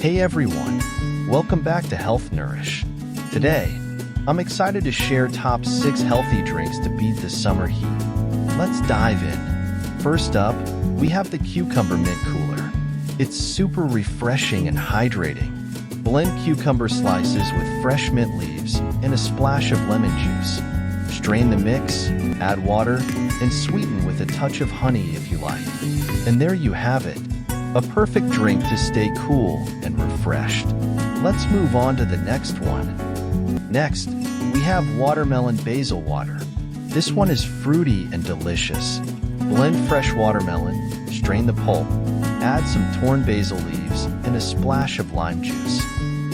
Hey everyone, welcome back to Health Nourish. Today, I'm excited to share top 6 healthy drinks to beat the summer heat. Let's dive in. First up, we have the Cucumber Mint Cooler. It's super refreshing and hydrating. Blend cucumber slices with fresh mint leaves and a splash of lemon juice. Strain the mix, add water, and sweeten with a touch of honey if you like. And there you have it, a perfect drink to stay cool and refreshed. Let's move on to the next one. Next, we have Watermelon Basil Water. This one is fruity and delicious. Blend fresh watermelon, strain the pulp, add some torn basil leaves and a splash of lime juice.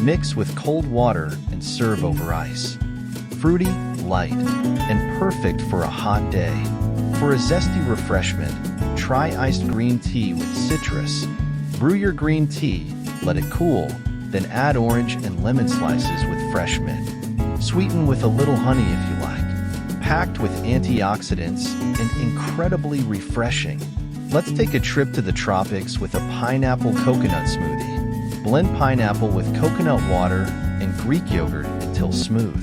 Mix with cold water and serve over ice. Fruity, light, and perfect for a hot day. For a zesty refreshment, try iced green tea with citrus. Brew your green tea, let it cool, then add orange and lemon slices with fresh mint. Sweeten with a little honey if you like. Packed with antioxidants and incredibly refreshing. Let's take a trip to the tropics with a pineapple coconut smoothie. Blend pineapple with coconut water and Greek yogurt until smooth.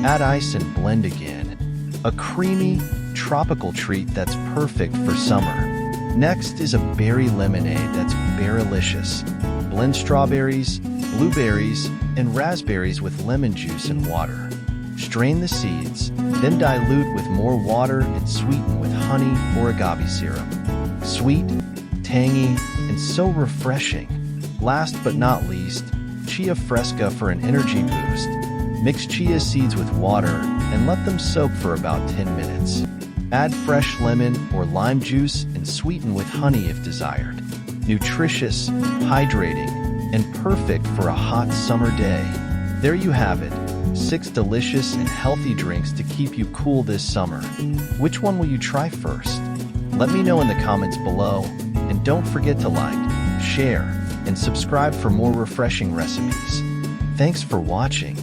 Add ice and blend again. A creamy, tropical treat that's perfect for summer. Next is a berry lemonade that's berrylicious. Blend strawberries, blueberries, and raspberries with lemon juice and water. Strain the seeds, then dilute with more water and sweeten with honey or agave syrup. Sweet, tangy, and so refreshing. Last but not least, chia fresca for an energy boost. Mix chia seeds with water and let them soak for about 10 minutes. Add fresh lemon or lime juice and sweeten with honey if desired. Nutritious, hydrating, and perfect for a hot summer day. There you have it, 6 delicious and healthy drinks to keep you cool this summer. Which one will you try first? Let me know in the comments below, and don't forget to like, share, and subscribe for more refreshing recipes. Thanks for watching.